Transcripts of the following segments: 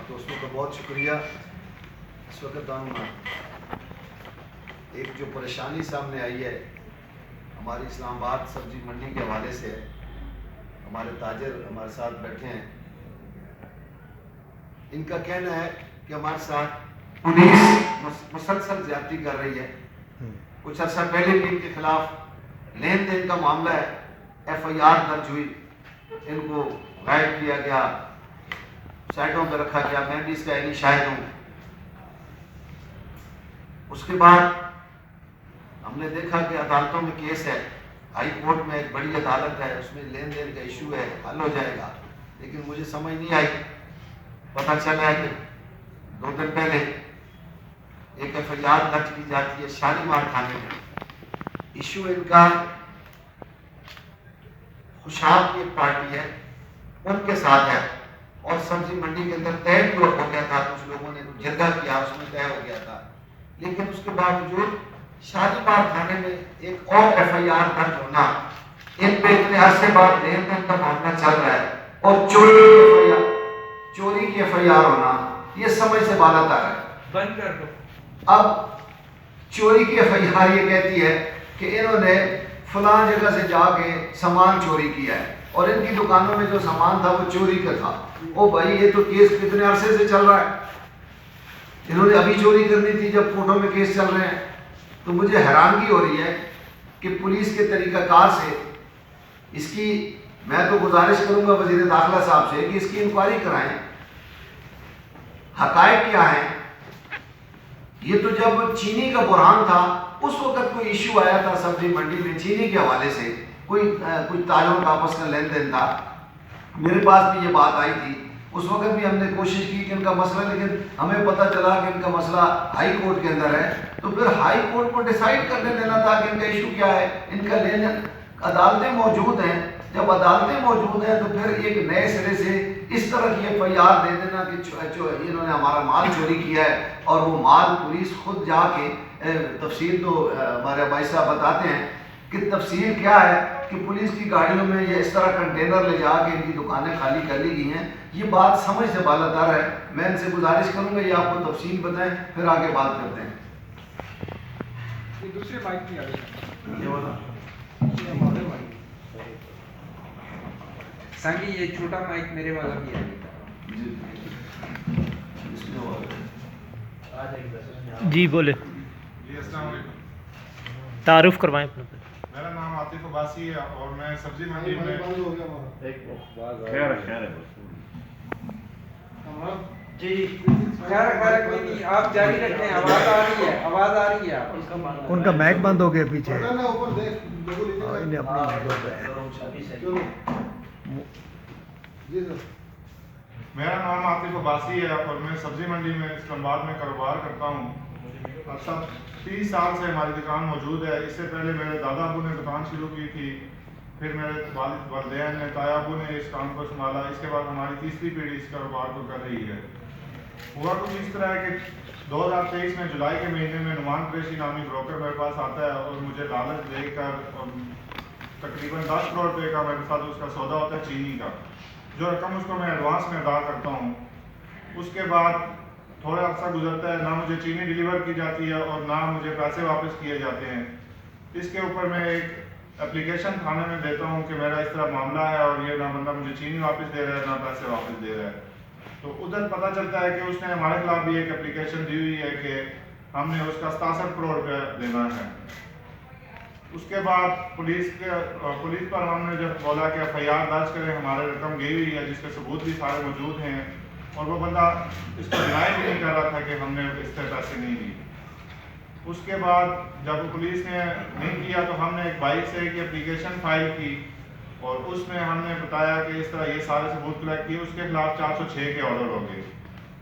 دوستوں کا بہت شکریہ. اس وقت ہم ایک جو پریشانی سامنے آئی ہے ہماری اسلام آباد سبزی منڈی کے حوالے سے ہے. ہمارے تاجر ہمارے ساتھ بیٹھے ہیں. ان کا کہنا ہے کہ ہمارے ساتھ پولیس مسلسل زیادتی کر رہی ہے. کچھ عرصہ پہلے بھی ان کے خلاف لین دین کا معاملہ ہے, FIR درج ہوئی, ان کو غائب کیا گیا, سائٹوں پہ رکھا گیا. میں بھی اس کا عینی شاہد ہوں. اس کے بعد ہم نے دیکھا کہ عدالتوں میں کیس ہے, ہائی کورٹ میں ایک بڑی عدالت ہے, اس میں لین دین کا ایشو ہے, حل ہو جائے گا. لیکن مجھے سمجھ نہیں آئی. پتہ چلا ہے کہ 2 دن پہلے ایک FIR درج کی جاتی ہے شالیمار تھانے میں. ایشو ان کا خوشحال کی ایک پارٹی ہے ان کے ساتھ ہے, اور سبزی منڈی کے اندر طے بھی ہو گیا تھا. کچھ لوگوں نے جرگہ کیا, اس میں طے ہو گیا تھا. لیکن اس کے باوجود شالیمار تھانے میں ایک اور FIR درج ہونا, ان پہ اتنے عرصے بعد لین دین کا معاملہ چل رہا ہے, اور چوری کی FIR ہونا, یہ سمجھ سے بالا تر ہے. بند کر دو. اب چوری کی FIR یہ کہتی ہے کہ انہوں نے فلاں جگہ سے جا کے سامان چوری کیا ہے, اور ان کی دکانوں میں جو سامان تھا وہ چوری کا تھا. او بھائی, یہ تو کیس کتنے عرصے سے چل رہا ہے. انہوں نے ابھی چوری کرنی تھی جب کورٹوں میں کیس چل رہے ہیں. تو مجھے حیرانگی ہو رہی ہے کہ پولیس کے طریقہ کار سے اس کی, میں تو گزارش کروں گا وزیر داخلہ صاحب سے کہ اس کی انکوائری کرائیں. حقائق کیا ہیں؟ یہ تو جب چینی کا بحران تھا اس وقت کوئی ایشو آیا تھا سبزی منڈی میں چینی کے حوالے سے, کوئی تاجروں کا آپس کا لین دین تھا. میرے پاس بھی یہ بات آئی تھی. اس وقت بھی ہم نے کوشش کی کہ ان کا مسئلہ, لیکن ہمیں پتہ چلا کہ ان کا مسئلہ ہائی کورٹ کے اندر ہے. تو پھر ہائی کورٹ کو ڈیسائیڈ کرنے دینا تھا کہ ان کا ایشو کیا ہے. ان کا لین دین, عدالتیں موجود ہیں. جب عدالتیں موجود ہیں تو پھر ایک نئے سرے سے اس طرح کی FIR دے دینا کہ انہوں نے ہمارا مال چوری کیا ہے, اور وہ مال پولیس خود جا کے, تفصیل تو ہمارے بھائی صاحب بتاتے ہیں کہ تفصیل کیا ہے, کہ پولیس کی گاڑیوں میں یہ اس طرح کنٹینر لے جا کے ان کی دکانیں خالی کر لی گئی ہیں. یہ بات سمجھ سے بالا تر ہے. میں ان سے گزارش کروں گا یہ آپ کو تفصیل بتائیں, پھر آگے بات کرتے ہیں. دوسرے مائک کی یہ والا سنگی, یہ چھوٹا مائک میرے والا بھی ہے. جی بولے. جی السلام علیکم. تعارف کروائیں اپنا. میرا نام عاطف عباسی ہے اور میں سبزی منڈی میں جی خیر کوئی نہیں, آپ جاری رکھیں. آواز آ رہی ہے, آواز آ رہی ہے. ان کا مائک بند ہو گیا پیچھے. میرا نام عاطف عباسی ہے اور میں سبزی منڈی میں اسلام آباد میں کاروبار کرتا ہوں. اب 30 سال سے ہماری دکان موجود ہے. اس سے پہلے میرے دادا ابو نے دکان شروع کی تھی, پھر میرے والدین نے, تایا ابو نے اس کام کو سنبھالا. اس کے بعد ہماری تیسری پیڑھی اس کاروبار کو کر رہی ہے. ہوا کچھ اس طرح ہے کہ 2023 میں جولائی کے مہینے میں نعمان قریشی نامی بروکر میرے پاس آتا ہے اور مجھے لالچ دے کر, اور تقریباً 10 کروڑ روپے کا میرے ساتھ اس کا سودا ہوتا ہے چینی کا. جو رقم اس کو میں ایڈوانس میں ادا کرتا ہوں. اس کے بعد تھوڑا عرصہ گزرتا ہے, نہ مجھے چینی ڈیلیور کی جاتی ہے اور نہ مجھے پیسے واپس کیے جاتے ہیں. اس کے اوپر میں ایک اپلیکیشن تھانے میں دیتا ہوں کہ میرا اس طرح معاملہ ہے اور یہ نہ بندہ مجھے چینی واپس دے رہا ہے نہ پیسے واپس دے رہا ہے. تو ادھر پتہ چلتا ہے کہ اس نے ہمارے خلاف بھی ایک اپلیکیشن دی ہوئی ہے کہ ہم نے اس کا 67 کروڑ روپے دینا ہے. اس کے بعد پولیس پر ہم نے جب بولا کہ FIR درج کریں, ہمارے رقم گئی ہوئی ہے جس کے ثبوت بھی سارے موجود ہیں, اور وہ بندہ اس کو ڈینائی بھی نہیں کر رہا تھا کہ ہم نے اس سے پیسے نہیں لیے. اس کے بعد جب پولیس نے نہیں کیا تو ہم نے ایک بائک سے ایک اپلیکیشن فائل کی, اور اس میں ہم نے بتایا کہ اس طرح یہ سارے ثبوت کلیکٹ کیے. اس کے خلاف 406 کے آرڈر ہو گئے.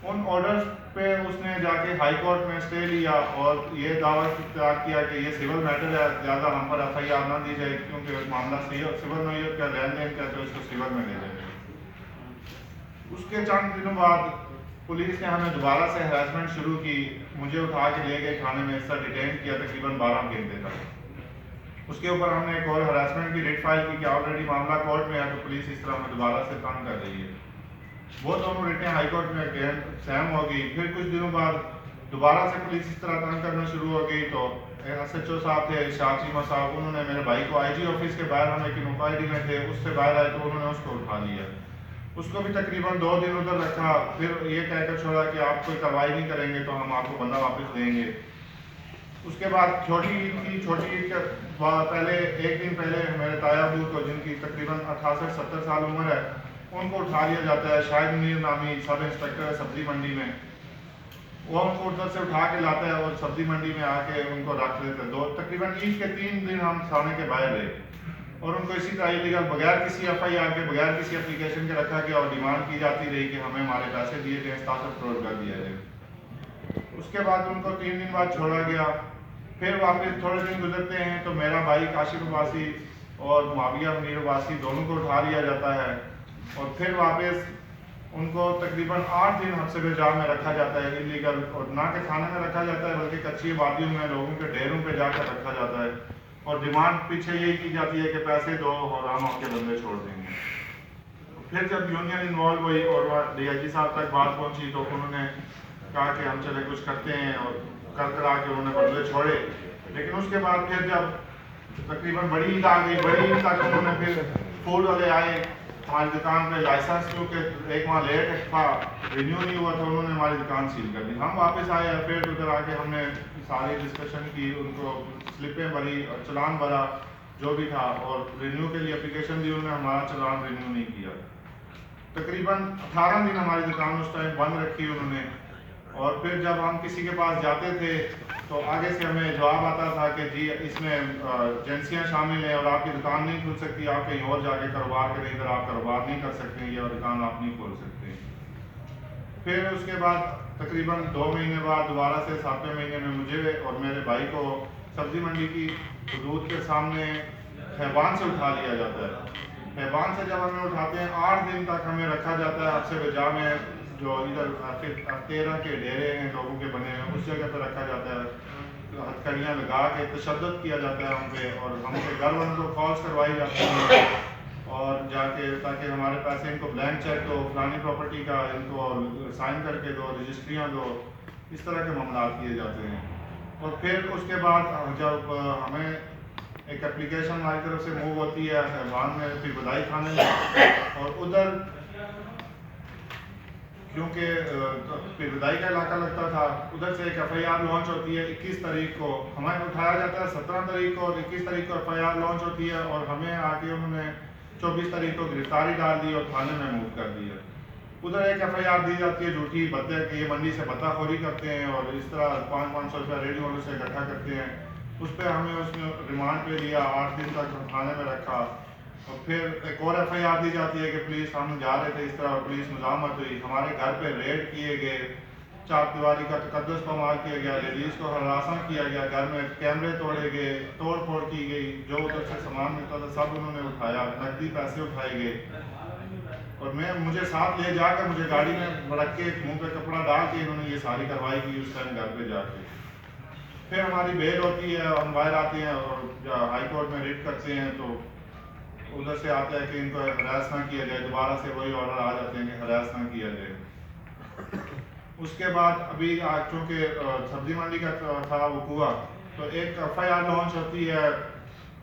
ان آرڈرز پہ اس نے جا کے ہائی کورٹ میں اسٹے لیا اور یہ دعویٰ اختیار کیا کہ یہ سول میٹر ہے, زیادہ ہم پر FIR نہ دی جائے کیونکہ معاملہ سول نوعیت کا لین دین کا, تو اس کو سول میں لے جائے. اس کے چند دنوں بعد پولیس نے ہمیں دوبارہ سے ہراسمنٹ شروع کی. مجھے اٹھا کے لے گئے تھانے میں, اس سے ڈیٹین کیا تقریباً 12 گھنٹے تک. اس کے اوپر ہم نے ایک اور ہراسمنٹ کی ریٹ فائل کی کہ آلریڈی معاملہ کورٹ میں ہے, تو پولیس اس طرح ہمیں دوبارہ سے تنگ کر رہی ہے. وہ دونوں ریٹیں ہائی کورٹ میں سہم ہو گئی. پھر کچھ دنوں بعد دوبارہ سے پولیس اس طرح تنگ کرنا شروع ہو گئی. تو ایس ایچ او صاحب تھے اشاق چیمہ صاحب, انہوں نے میرے بھائی کو آئی جی آفس کے باہر, ہم ایک انکوائری میں تھے, اس سے باہر آئے تو انہوں نے اس کو اٹھا لیا. اس کو بھی تقریباً 2 دن ادھر رکھا. پھر یہ کہہ کر چھوڑا کہ آپ کوئی کارروائی نہیں کریں گے تو ہم آپ کو بندہ واپس دیں گے. اس کے بعد چھوٹی عید تھی. چھوٹی عید کے پہلے ایک دن پہلے میرے تایا ابو کو, جن کی تقریباً 68-70 سال عمر ہے, ان کو اٹھا لیا جاتا ہے. شاہد منیر نامی سب انسپیکٹر ہے سبزی منڈی میں, وہ ان کو ادھر سے اٹھا کے لاتا ہے اور سبزی منڈی میں آ کے ان کو رکھ لیتے ہیں. تقریباً عید کے 3 دن ہم تھانے کے باہر رہے اور ان کو اسی طرح لیگل بغیر کسی ایف آئی آر کے, بغیر کسی اپلیکیشن کے رکھا گیا اور ڈیمانڈ کی جاتی رہی کہ ہمیں ہمارے پیسے دیے گئے, 67 کروڑ کا دیا جائے. اس کے بعد ان کو 3 دن بعد چھوڑا گیا. پھر واپس تھوڑے دن گزرتے ہیں تو میرا بھائی کاشف عباسی اور معاویہ منیر عباسی دونوں کو اٹھا لیا جاتا ہے اور پھر واپس ان کو تقریباً 8 دن حبس جا میں رکھا جاتا ہے انلیگل. اور نہ کہ تھانے میں رکھا جاتا ہے بلکہ کچی آبادیوں میں لوگوں کے ڈیروں پہ جا کر رکھا جاتا ہے اور ڈیمانڈ پیچھے یہی کی جاتی ہے کہ پیسے دو اور ہم آپ کے بندے چھوڑ دیں گے. پھر جب یونین انوالو ہوئی اور ڈی آئی جی صاحب تک بات پہنچی تو انہوں نے کہا کہ ہم چلے کچھ کرتے ہیں اور کر آ کے انہوں نے بندے چھوڑے. لیکن اس کے بعد پھر جب تقریباً بڑی عید آ گئی, بڑی عید تک انہوں نے پھر فوڈ والے آئے ہماری دکان پہ, لائسنس کیونکہ 1 ماہ لیٹ تھا, رینیو نہیں ہوا تھا, انہوں نے ہماری دکان سیل کر دی. ہم واپس آئے, پھر ادھر آ کے ہم نے ساری ڈسکشن کی, ان کو سلپیں بھری اور چلان بھرا جو بھی تھا, اور رینیو کے لیے اپلیکیشن دی, انہوں نے ہمارا چلان رینیو نہیں کیا. تقریباً 18 دن ہماری دکان اس ٹائم بند رکھی انہوں نے. اور پھر جب ہم کسی کے پاس جاتے تھے تو آگے سے ہمیں جواب آتا تھا کہ جی اس میں ایجنسیاں شامل ہیں اور آپ کی دکان نہیں کھل سکتی, آپ کہیں اور جا کے کاروبار کریں, ادھر آپ کاروبار نہیں کر سکتے, یہ دکان آپ نہیں کھول سکتے. پھر اس کے بعد تقریباً 2 مہینے بعد دوبارہ سے 7ویں مہینے میں مجھے اور میرے بھائی کو سبزی منڈی کی حدود کے سامنے خیبان سے اٹھا لیا جاتا ہے. خیبان سے جب ہمیں اٹھاتے ہیں 8 دن تک ہمیں رکھا جاتا ہے حبس وجا میں, جو ادھر 13 کے ڈیرے ہیں لوگوں کے بنے ہیں, اس جگہ پہ رکھا جاتا ہے. ہتھکڑیاں لگا کے تشدد کیا جاتا ہے ہم پہ, اور ہم سے گھر والوں کو کالس کروائی جاتی ہیں اور جا کے تاکہ ہمارے پیسے ان کو بلینک چیک دو, فلانی پراپرٹی کا ان کو سائن کر کے دو, رجسٹریاں دو, اس طرح کے معاملات کیے جاتے ہیں. اور پھر اس کے بعد جب ہمیں ایک اپلیکیشن ہماری طرف سے موو ہوتی ہے خیبان میں, پھر بدائی کھانے میں, اور ادھر کیونکہ پھر بدائی کا علاقہ لگتا تھا, ادھر سے ایک ایف آئی آر لانچ ہوتی ہے 21 تاریخ کو, ہمیں اٹھایا جاتا ہے 17 تاریخ کو, اور 21 تاریخ کو ایف آئی آر لانچ ہوتی ہے, اور ہمیں آ کے انہوں نے 24 تاریخ کو گرفتاری ڈال دی اور تھانے میں موو کر دیا. ادھر ایک ایف آئی آر دی جاتی ہے جھوٹی بتے کہ یہ منڈی سے بتا خوری کرتے ہیں اور اس طرح 500 روپیہ ریڈیو والوں سے اکٹھا کرتے ہیں. اس پہ ہمیں اس میں ریمانڈ پہ لیا, 8 دن تک تھانے میں رکھا. اور پھر ایک اور ایف آئی آر دی جاتی ہے کہ پولیس, ہم جا رہے تھے اس طرح, پولیس مزاحمت ہوئی, ہمارے گھر پہ ریڈ کیے گئے, 4 دیواری کا تقدس پامال کیا گیا, لیڈیز کو ہراساں کیا گیا, گھر میں کیمرے توڑے گئے, توڑ پھوڑ کی گئی, جو ادھر سے سامان ملتا تھا سب انہوں نے اٹھایا, نقدی پیسے اٹھائے گئے. اور مجھے ساتھ لے جا کر مجھے گاڑی میں رکھ کے منہ پہ کپڑا ڈال کے انہوں نے یہ ساری کارروائی کی اس ٹائم گھر پہ جا کے. پھر ہماری بیل ہوتی ہے, ہم باہر آتے ہیں اور ہائی کورٹ میں ریٹ کرتے ہیں, تو ادھر سے آتا ہے کہ ان کو ہراس نہ کیا جائے, دوبارہ سے وہی آرڈر آ جاتے ہیں کہ ہراس نہ کیا جائے. اس کے بعد ابھی چونکہ سبزی منڈی کا تھا وقوع, تو ایک ایف آئی آر لانچ ہوتی ہے.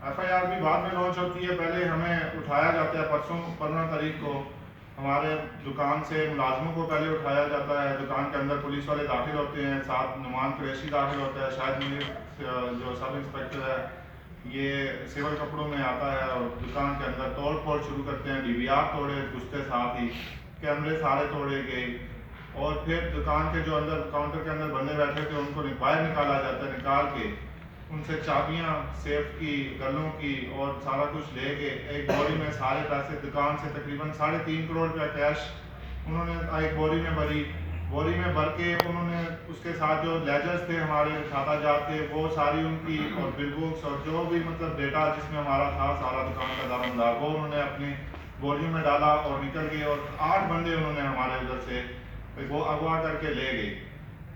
ایف آئی آر بھی بعد میں لانچ ہوتی ہے, پہلے ہمیں اٹھایا جاتا ہے پرسوں 15 تاریخ کو, ہمارے دکان سے ملازموں کو پہلے اٹھایا جاتا ہے. دکان کے اندر پولیس والے داخل ہوتے ہیں, ساتھ نعمان قریشی داخل ہوتا ہے, شاہد منیر جو سب انسپیکٹر ہے یہ سول کپڑوں میں آتا ہے, اور دکان کے اندر توڑ پھوڑ شروع کرتے ہیں. ڈی وی آر توڑے گھستے, ساتھ ہی کیمرے سارے توڑے گئے. اور پھر دکان کے جو اندر کاؤنٹر کے اندر بندے بیٹھے تھے ان کو باہر نکالا جاتا ہے, نکال کے ان سے چابیاں سیف کی, گلوں کی اور سارا کچھ لے کے ایک بوری میں سارے پیسے دکان سے تقریباً 3.5 کروڑ روپیہ کیش انہوں نے ایک بوری میں بھری. بوری میں بھر کے انہوں نے اس کے ساتھ جو لیجرز تھے ہمارے کھاتا جات تھے وہ ساری ان کی, اور بل بکس اور جو بھی مطلب ڈیٹا جس میں ہمارا تھا سارا دکان کا دارمدار, وہ انہوں نے اپنی بوریوں میں ڈالا اور نکل گئے. اور 8 بندے انہوں نے ہمارے ادھر سے وہ اغوا کر کے لے گئے.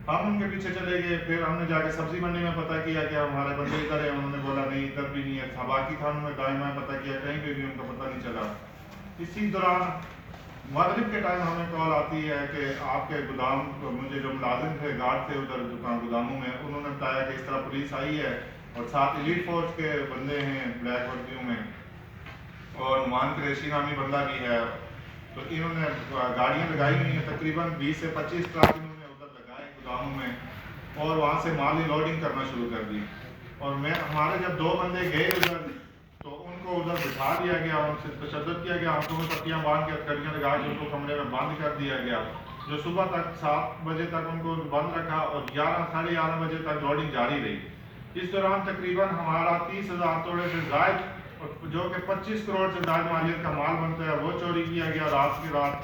ہم ان کے پیچھے چلے گئے. پھر ہم نے جا کے سبزی منڈی میں پتہ کیا کہ ہمارے بندے ادھر ہیں, انہوں نے بولا نہیں ادھر بھی نہیں ہے. باقی تھانوں میں دائیں بائیں پتہ کیا, کہیں پہ بھی ان کا پتہ نہیں چلا. اسی دوران مغرب کے ٹائم ہمیں کال آتی ہے کہ آپ کے گودام مجھے جو ملازم تھے گارڈ تھے ادھر دکان گوداموں میں انہوں نے بتایا کہ اس طرح پولیس آئی ہے اور ساتھ ایلیٹ فورس کے بندے ہیں بلیک وردیوں میں اور نعمان قریشی نامی بندہ بھی ہے. تو انہوں نے گاڑیاں لگائی ہوئی ہیں تقریباً 20 سے 25 ٹرک انہوں نے ادھر لگائے گوداموں میں اور وہاں سے مالی لوڈنگ کرنا شروع کر دی. اور ہمارے جب 2 بندے گئے ادھر تو ان کو ادھر بٹھا دیا گیا, ان سے تشدد کیا گیا, ہاتھوں میں پٹیاں باندھ کے کڑیاں لگا کے ان کو کمرے میں بند کر دیا گیا جو صبح تک 7 بجے تک ان کو بند رکھا اور 11 ساڑھے 11 بجے تک لوڈنگ جاری رہی. اس دوران تقریباً ہمارا 30,000 توڑے سے زائد جو کہ 25 کروڑ سے زائد مالیت کا مال بنتا ہے وہ چوری کیا گیا رات کی رات,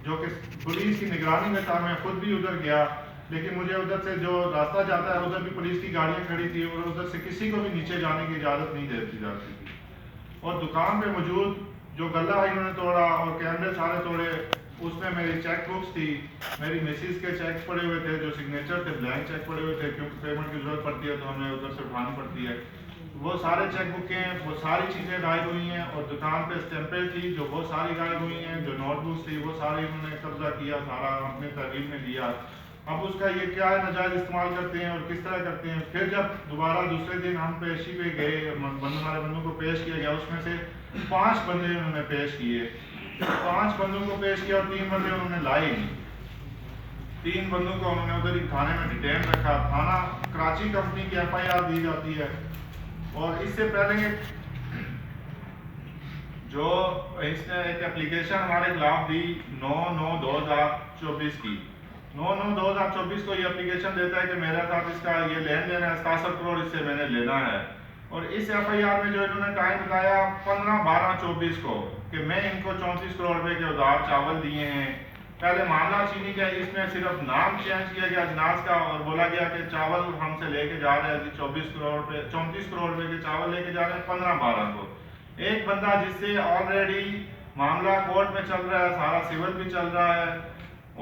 جو کہ پولیس کی نگرانی میں تھا. میں خود بھی ادھر گیا لیکن مجھے ادھر سے جو راستہ جاتا ہے ادھر بھی پولیس کی گاڑیاں کھڑی تھی اور ادھر سے کسی کو بھی نیچے جانے کی اجازت نہیں دیتی جاتی تھی. اور دکان پہ موجود جو غلہ انہوں نے توڑا اور کیمرے سارے توڑے, اس میں میری چیک بکس تھی, میری مسز کے چیک پڑے ہوئے تھے جو سگنیچر تھے, بلینک چیک پڑے ہوئے تھے کیونکہ پیمنٹ کی ضرورت پڑتی ہے تو ہمیں ادھر سے اٹھانی پڑتی ہے. وہ سارے چیک بکیں وہ ساری چیزیں غائب ہوئی ہیں اور دکان پہ اسٹیمپیں تھی جو وہ ساری غائب ہوئی ہیں, جو نوٹ بکس تھی وہ ساری انہوں نے قبضہ کیا, سارا اپنے تحویل میں لیا. اب اس کا یہ کیا ہے ناجائز استعمال کرتے ہیں اور کس طرح کرتے ہیں. پھر جب دوبارہ دوسرے دن ہم پیشی پہ گئے, ہمارے بندوں کو پیش کیا گیا, اس میں سے 5 بندے انہوں نے پیش کیے, 5 بندوں کو پیش کیا اور 3 بندے انہوں نے لائے نہیں. 3 بندوں کو انہوں نے ادھر ہی تھانے میں ڈیٹین رکھا. تھانہ کراچی کمپنی کی FIR دی جاتی ہے. اور اس سے پہلے جو اس نے ایک اپلیکیشن ہمارے خلاف دی 9/9/2024 کی, 9/9/2024 کو یہ اپلیکیشن دیتا ہے کہ میرے ساتھ اس کا یہ لین دین ہے 67 کروڑ اس سے میں نے لینا ہے. اور اس FIR میں جو انہوں نے ٹائم بتایا 15/12/24 کو کہ میں ان کو 34 کروڑ روپے کے ادھار چاول دیے ہیں. پہلے معاملہ چینی کا, اس میں صرف نام چینج کیا گیا اجناس کا اور بولا گیا کہ چاول ہم سے لے کے جا رہے ہیں 34 کروڑ روپے کے چاول لے کے جا رہے ہیں 15/12 کو. ایک بندہ جس سے آلریڈی معاملہ کورٹ میں چل رہا ہے, سارا سول بھی چل رہا ہے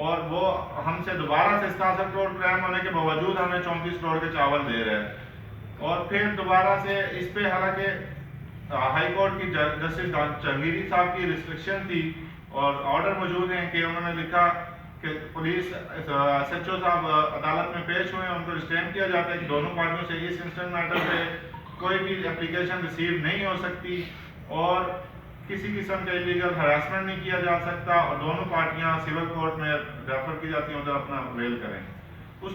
اور وہ ہم سے دوبارہ سے 67 کروڑ کلیم ہونے کے باوجود ہمیں 34 کروڑ کے چاول دے رہے ہیں. اور پھر دوبارہ سے اس پہ حالانکہ ہائی کورٹ کی جسٹس جہانگیری صاحب کی ریسٹرکشن تھی اور آرڈر موجود ہیں کہ انہوں نے لکھا کہ پولیس SHO صاحب عدالت میں پیش ہوئے ہیں, ان کو ریسٹین کیا جاتا ہے کہ دونوں پارٹیوں سے اس انسٹنٹ میٹر پہ کوئی بھی اپلیکیشن ریسیو نہیں ہو سکتی اور کسی قسم کا ایلیگل ہراسمنٹ نہیں کیا جا سکتا اور دونوں پارٹیاں سول کورٹ میں ریفر کی جاتی ہیں ادھر اپنا ویل کریں. اس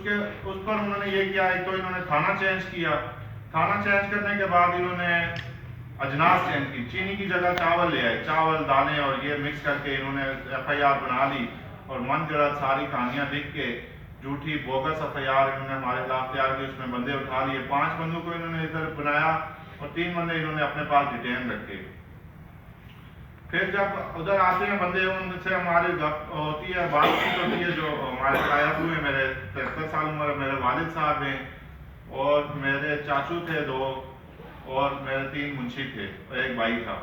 پر انہوں نے یہ کیا, ایک تو انہوں نے تھانہ چینج کیا, تھانہ چینج کرنے کے بعد انہوں نے اجناس چینج کی, چینی کی جگہ چاول لے آئے, چاول دالیں اور یہ مکس کر کے انہوں نے FIR بنا لی اور من گڑت ساری کہانیاں لکھ کے جھوٹی بوگس FIR انہوں نے ہمارے خلاف تیار کی. اس میں بندے اٹھا لیے, 5 بندوں کو انہوں نے ادھر بنایا اور 3 بندے انہوں نے اپنے پاس ڈیٹین رکھے. پھر جب ادھر آتے ہیں بندے ان سے ہماری گپ ہوتی ہے, بات چیت ہوتی ہے. جو ہمارے قائد ہوئے میرے 73 سال عمر, میرے والد صاحب ہیں اور میرے چاچو تھے 2 اور میرے 3 منشی تھے اور ایک بھائی تھا.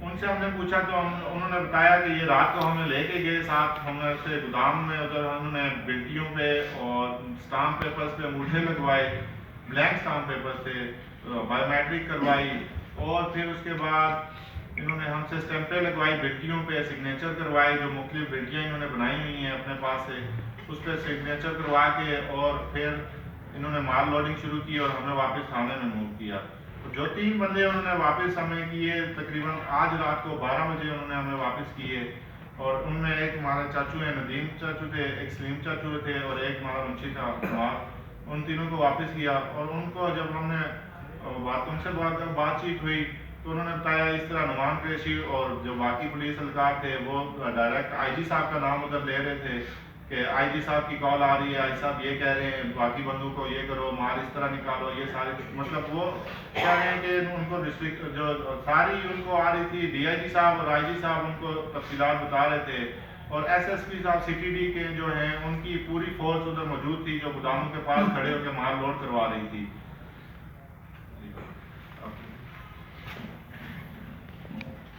ان سے ہم نے پوچھا تو انہوں نے بتایا کہ یہ رات کو ہمیں لے کے گئے ساتھ, ہم نے سے گودام میں ادھر انہوں نے بلٹیوں پہ اور اسٹامپ پیپرز پہ انگوٹھے لگوائے, بلینک اسٹامپ پیپر تھے, بایو میٹرک کروائی اور پھر اس کے بعد انہوں نے ہم سے اسٹیمپیں لگوائی بلٹیوں پہ, سگنیچر کروائے جو مختلف بلٹیاں انہوں نے بنائی ہوئی ہیں اپنے پاس سے, اس پہ سگنیچر کروا کے اور پھر انہوں نے مال لوڈنگ شروع کی اور ہمیں واپس تھانے میں موو کیا. جو 3 بندے انہوں نے واپس ہمیں کیے تقریباً آج رات کو 12 بجے انہوں نے ہمیں واپس کیے اور ان میں ایک ہمارے چاچو ہیں ندیم چاچو تھے, ایک سلیم چاچو تھے اور ایک ہمارا منشی تھا. ان تینوں کو واپس کیا اور ان کو جب ہم نے ان سے بات چیت ہوئی تو انہوں نے بتایا اس طرح نعمان قریشی اور جو باقی پولیس اہلکار تھے وہ ڈائریکٹ IG صاحب کا نام ادھر لے رہے تھے کہ IG صاحب کی کال آ رہی ہے, IG صاحب یہ کہہ رہے ہیں باقی بندوں کو یہ کرو, مال اس طرح نکالو, یہ سارے مطلب وہ کہہ رہے ہیں کہ ان کو ڈسٹرکٹ جو ساری ان کو آ رہی تھی DIG صاحب اور IG صاحب ان کو تفصیلات بتا رہے تھے اور SSP صاحب CTD کے جو ہیں ان کی پوری فورس ادھر موجود تھی جو گوداموں کے پاس کھڑے ہو کے مال لوڈ کروا رہی تھی.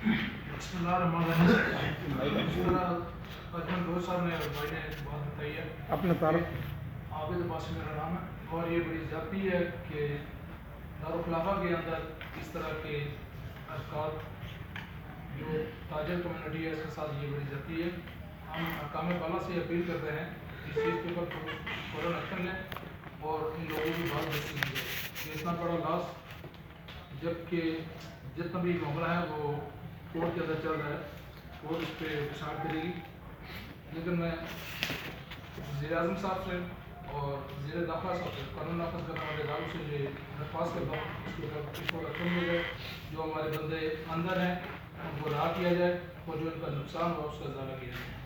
بسم اللہ الرحمن الرحیم. اجمل دوست صاحب نے بھائی نے بات بتائی ہے. اپنا تعارف. عابد عباس میرا نام ہے اور یہ بڑی زیادتی ہے کہ دارالخلافہ کے اندر اس طرح کے اشکال جو تاجر کمیونٹی ہے اس کے ساتھ یہ بڑی زیادتی ہے. ہم حکام بالا سے اپیل کرتے ہیں اس چیز کے اوپر فوراً ایکشن لیں اور ان لوگوں کی بات بچی ہے. یہ اتنا بڑا لاس جبکہ جتنا بھی معاملہ ہے وہ کورٹ کے اندر چل رہا ہے, کورٹ اس پہ ڈسائڈ کرے گی. لیکن میں وزیر اعظم صاحب سے اور وزیر داخلہ صاحب سے قانون نافذ کرنے والے اداروں سے یہ درخواست کرتا ہوں اس کے اوپر اس کو رقم مل جائے, جو ہمارے بندے اندر ہیں ان کو رہا کیا جائے اور جو ان کا نقصان ہوا اس کا ازالہ کیا جائے.